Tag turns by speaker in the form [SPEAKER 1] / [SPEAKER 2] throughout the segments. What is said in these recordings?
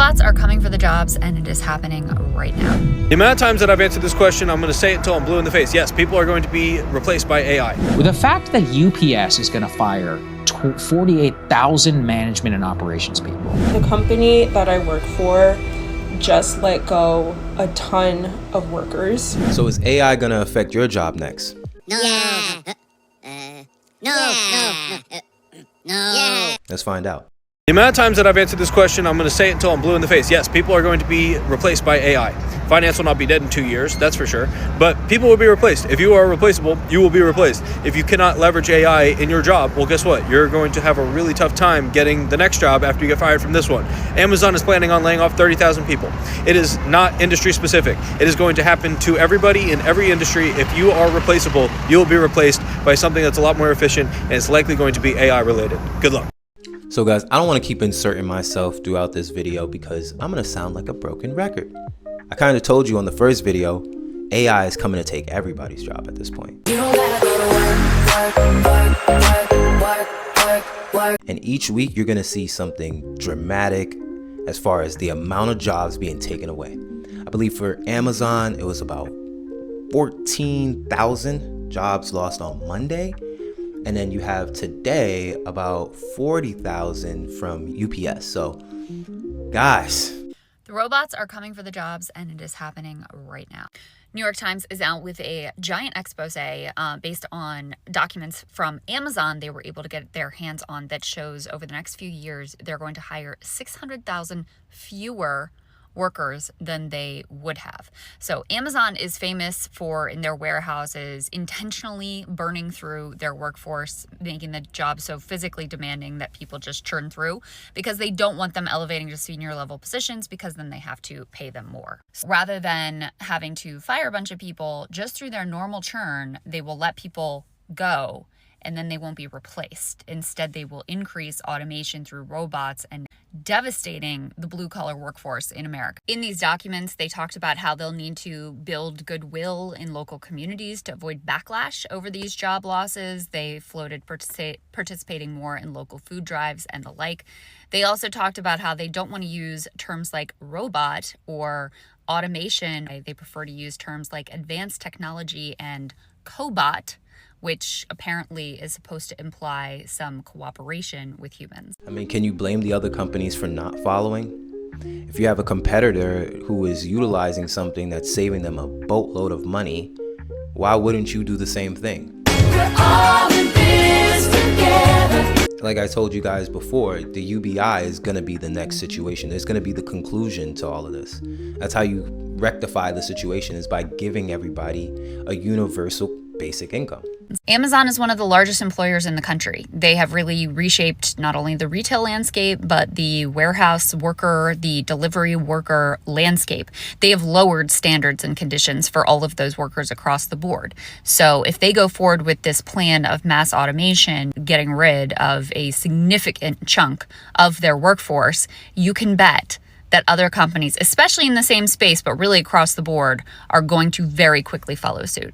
[SPEAKER 1] robots are coming for the jobs, and it is happening right now.
[SPEAKER 2] The amount of times that I've answered this question, I'm going to say it until I'm blue in the face. Yes, people are going to be replaced by AI.
[SPEAKER 3] With the fact that UPS is going to fire 48,000 management and operations people.
[SPEAKER 4] The company that I work for just let go a ton of workers.
[SPEAKER 5] So is AI going to affect your job next?
[SPEAKER 6] No. No.
[SPEAKER 5] Let's find out.
[SPEAKER 2] The amount of times that I've answered this question, I'm going to say it until I'm blue in the face. Yes, people are going to be replaced by AI. Finance will not be dead in 2 years, that's for sure. But people will be replaced. If you are replaceable, you will be replaced. If you cannot leverage AI in your job, well, guess what? You're going to have a really tough time getting the next job after you get fired from this one. Amazon is planning on laying off 30,000 people. It is not industry specific. It is going to happen to everybody in every industry. If you are replaceable, you will be replaced by something that's a lot more efficient, and it's likely going to be AI related. Good luck.
[SPEAKER 5] So guys, I don't want to keep inserting myself throughout this video because I'm going to sound like a broken record. I kind of told you on the first video, AI is coming to take everybody's job at this point. And each week you're going to see something dramatic as far as the amount of jobs being taken away. I believe for Amazon, it was about 14,000 jobs lost on Monday. And then you have today about 40,000 from UPS. So guys,
[SPEAKER 1] The robots are coming for the jobs, and it is happening right now. New York Times is out with a giant expose based on documents from Amazon they were able to get their hands on that shows over the next few years they're going to hire 600,000 fewer workers than they would have. So Amazon is famous for, in their warehouses, intentionally burning through their workforce, making the job so physically demanding that people just churn through because they don't want them elevating to senior level positions because then they have to pay them more. So rather than having to fire a bunch of people just through their normal churn, they will let people go and then they won't be replaced. Instead, they will increase automation through robots and devastating the blue-collar workforce in America. In these documents, they talked about how they'll need to build goodwill in local communities to avoid backlash over these job losses. They floated participating more in local food drives and the like. They also talked about how they don't want to use terms like robot or automation. They prefer to use terms like advanced technology and cobot, which apparently is supposed to imply some cooperation with humans.
[SPEAKER 5] I mean, can you blame the other companies for not following? If you have a competitor who is utilizing something that's saving them a boatload of money, why wouldn't you do the same thing?
[SPEAKER 7] We're all in this together.
[SPEAKER 5] Like I told you guys before, the UBI is going to be the next situation. It's going to be the conclusion to all of this. That's how you rectify the situation, is by giving everybody a universal basic income.
[SPEAKER 1] Amazon is one of the largest employers in the country. They have really reshaped not only the retail landscape, but the warehouse worker, the delivery worker landscape. They have lowered standards and conditions for all of those workers across the board. So if they go forward with this plan of mass automation, getting rid of a significant chunk of their workforce, you can bet that other companies, especially in the same space, but really across the board, are going to very quickly follow suit.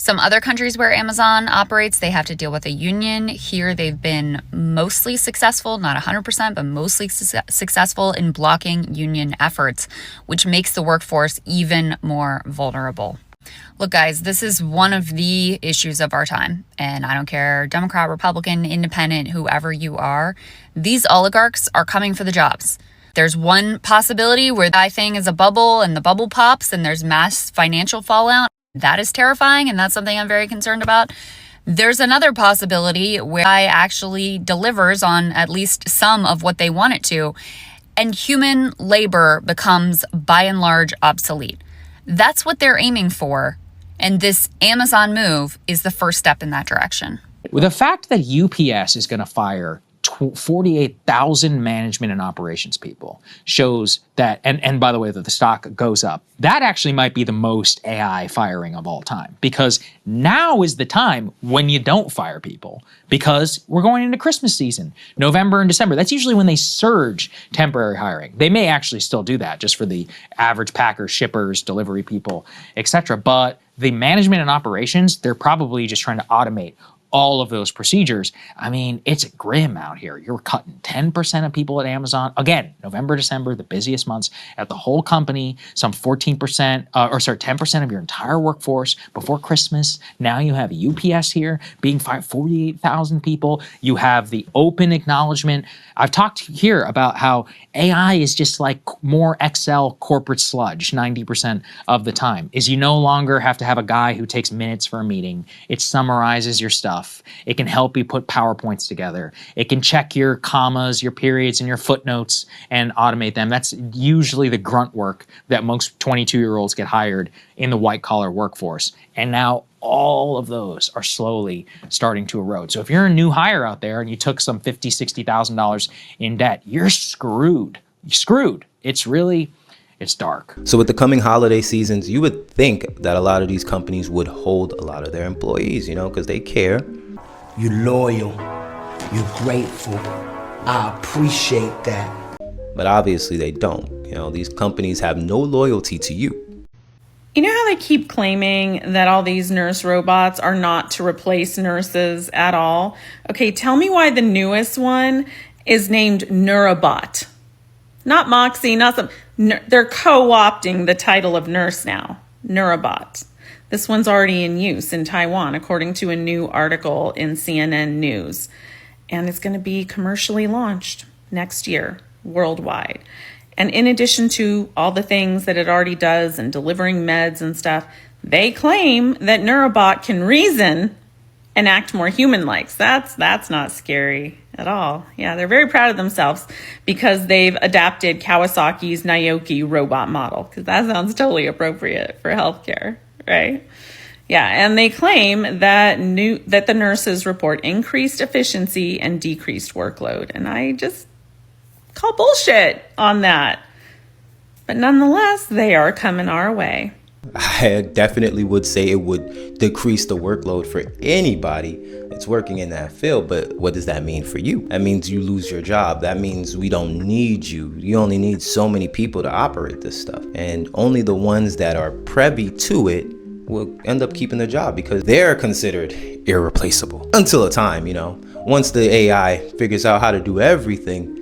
[SPEAKER 1] Some other countries where Amazon operates, they have to deal with a union. Here, they've been mostly successful, not 100%, but mostly successful in blocking union efforts, which makes the workforce even more vulnerable. Look, guys, this is one of the issues of our time, and I don't care, Democrat, Republican, Independent, whoever you are, these oligarchs are coming for the jobs. There's one possibility where the thing is a bubble and the bubble pops and there's mass financial fallout. That is terrifying, and that's something I'm very concerned about. There's another possibility where AI actually delivers on at least some of what they want it to, and human labor becomes by and large obsolete. That's what they're aiming for, and this Amazon move is the first step in that direction.
[SPEAKER 3] With the fact that UPS is going to fire 48,000 management and operations people shows that, and by the way, that the stock goes up. That actually might be the most AI firing of all time, because now is the time when you don't fire people, because we're going into Christmas season, November and December. That's usually when they surge temporary hiring. They may actually still do that just for the average packers, shippers, delivery people, etc. But the management and operations, they're probably just trying to automate all of those procedures. I mean, it's grim out here. You're cutting 10% of people at Amazon. Again, November, December, the busiest months at the whole company, some 10% of your entire workforce before Christmas. Now you have UPS here being fired, 48,000 people. You have the open acknowledgement. I've talked here about how AI is just like more Excel corporate sludge 90% of the time. Is you no longer have to have a guy who takes minutes for a meeting. It summarizes your stuff. It can help you put PowerPoints together. It can check your commas, your periods, and your footnotes and automate them. That's usually the grunt work that most 22-year-olds get hired in the white-collar workforce. And now all of those are slowly starting to erode. So if you're a new hire out there and you took some $50,000, $60,000 in debt, you're screwed. You're screwed. It's dark.
[SPEAKER 5] So with the coming holiday seasons, you would think that a lot of these companies would hold a lot of their employees, because they care.
[SPEAKER 6] You're loyal. You're grateful. I appreciate that.
[SPEAKER 5] But obviously they don't. These companies have no loyalty to you.
[SPEAKER 4] You know how they keep claiming that all these nurse robots are not to replace nurses at all? Okay, tell me why the newest one is named Neurobot. Not Moxie, not some... They're co-opting the title of nurse now. Neurobot. This one's already in use in Taiwan, according to a new article in CNN News. And it's going to be commercially launched next year, worldwide. And in addition to all the things that it already does and delivering meds and stuff, they claim that Neurobot can reason and act more human-like. That's not scary at all. Yeah, they're very proud of themselves because they've adapted Kawasaki's Naoki robot model, because that sounds totally appropriate for healthcare, right? Yeah, and they claim that the nurses report increased efficiency and decreased workload. And I just call bullshit on that. But nonetheless, they are coming our way.
[SPEAKER 5] I definitely would say it would decrease the workload for anybody that's working in that field. But what does that mean for you? That means you lose your job. That means we don't need you. You only need so many people to operate this stuff. And only the ones that are privy to it will end up keeping their job because they're considered irreplaceable. Until a time, once the AI figures out how to do everything,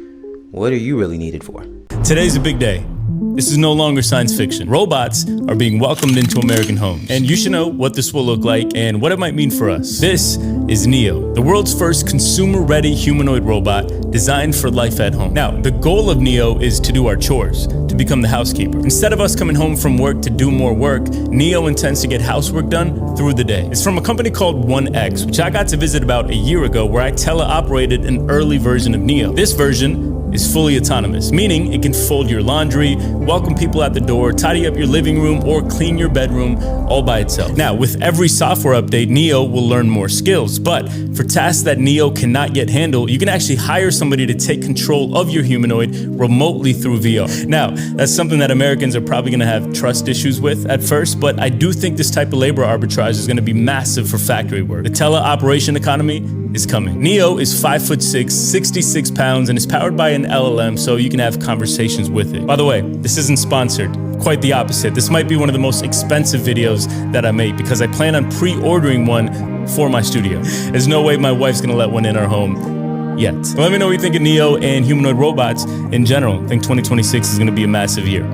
[SPEAKER 5] what are you really needed for?
[SPEAKER 8] Today's a big day. This is no longer science fiction. Robots are being welcomed into American homes. And you should know what this will look like and what it might mean for us. This is Neo, the world's first consumer-ready humanoid robot designed for life at home. Now, the goal of Neo is to do our chores, to become the housekeeper. Instead of us coming home from work to do more work, Neo intends to get housework done through the day. It's from a company called 1X, which I got to visit about a year ago, where I teleoperated an early version of Neo. This version is fully autonomous, meaning it can fold your laundry, welcome people at the door, tidy up your living room, or clean your bedroom all by itself. Now, with every software update, Neo will learn more skills, but for tasks that Neo cannot yet handle, you can actually hire somebody to take control of your humanoid remotely through VR. Now, that's something that Americans are probably gonna have trust issues with at first, but I do think this type of labor arbitrage is gonna be massive for factory work. The teleoperation economy is coming. Neo is 5'6", 66 pounds, and is powered by an LLM, so you can have conversations with it. By the way, this isn't sponsored. Quite the opposite. This might be one of the most expensive videos that I make because I plan on pre-ordering one for my studio. There's no way my wife's gonna let one in our home yet. Let me know what you think of Neo and humanoid robots in general. I think 2026 is gonna be a massive year.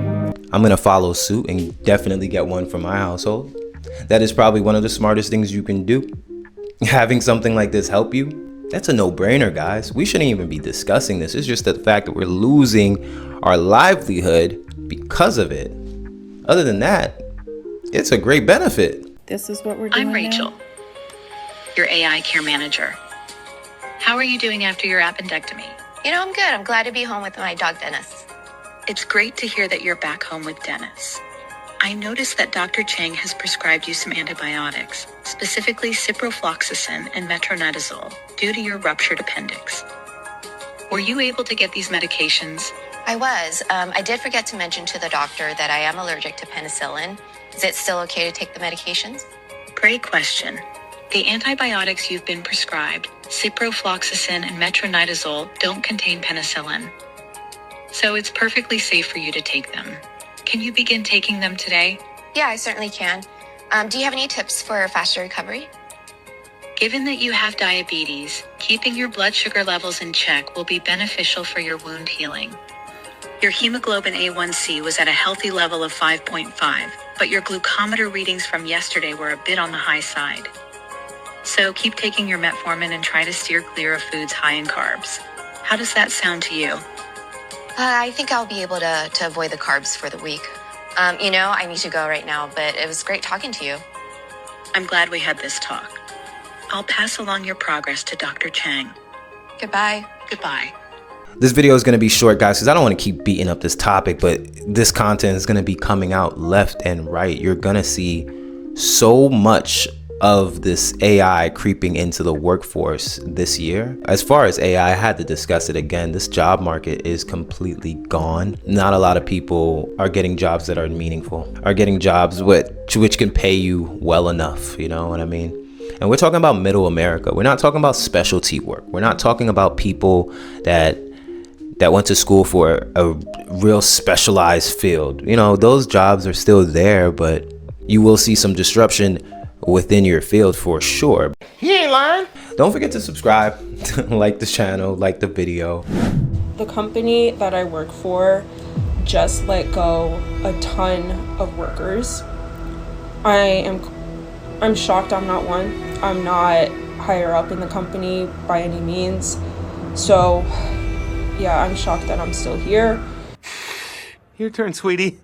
[SPEAKER 5] I'm gonna follow suit and definitely get one for my household. That is probably one of the smartest things you can do. Having something like this help you, that's a no-brainer, guys. We shouldn't even be discussing this. It's just the fact that we're losing our livelihood because of it. Other than that, it's a great benefit.
[SPEAKER 4] This is what we're doing.
[SPEAKER 9] I'm Rachel, your AI care manager. How are you doing after your appendectomy?
[SPEAKER 10] I'm good. I'm glad to be home with my dog, Dennis.
[SPEAKER 9] It's great to hear that you're back home with Dennis. I noticed that Dr. Chang has prescribed you some antibiotics, specifically ciprofloxacin and metronidazole, due to your ruptured appendix. Were you able to get these medications?
[SPEAKER 10] I was. I did forget to mention to the doctor that I am allergic to penicillin. Is it still okay to take the medications?
[SPEAKER 9] Great question. The antibiotics you've been prescribed, ciprofloxacin and metronidazole, don't contain penicillin. So it's perfectly safe for you to take them. Can you begin taking them today?
[SPEAKER 10] Yeah, I certainly can. Do you have any tips for faster recovery?
[SPEAKER 9] Given that you have diabetes, keeping your blood sugar levels in check will be beneficial for your wound healing. Your hemoglobin A1C was at a healthy level of 5.5, but your glucometer readings from yesterday were a bit on the high side. So keep taking your metformin and try to steer clear of foods high in carbs. How does that sound to you?
[SPEAKER 10] I think I'll be able to avoid the carbs for the week. I need to go right now, but it was great talking to you.
[SPEAKER 9] I'm glad we had this talk. I'll pass along your progress to Dr. Chang.
[SPEAKER 10] Goodbye.
[SPEAKER 9] Goodbye.
[SPEAKER 5] This video is going to be short, guys, because I don't want to keep beating up this topic, but this content is going to be coming out left and right. You're going to see so much of this AI creeping into the workforce this year. As far as AI, I had to discuss it again. This job market is completely gone. Not a lot of people are getting jobs that are meaningful, are getting jobs which can pay you well enough, you know what I mean? And we're talking about middle America. We're not talking about specialty work. We're not talking about people that went to school for a real specialized field. You know, those jobs are still there, but you will see some disruption within your field for sure.
[SPEAKER 6] He ain't lying.
[SPEAKER 5] Don't forget to subscribe, like the channel, like the video.
[SPEAKER 11] The company that I work for just let go a ton of workers. I'm shocked I'm not one. I'm not higher up in the company by any means. So yeah, I'm shocked that I'm still here.
[SPEAKER 6] Your turn, sweetie.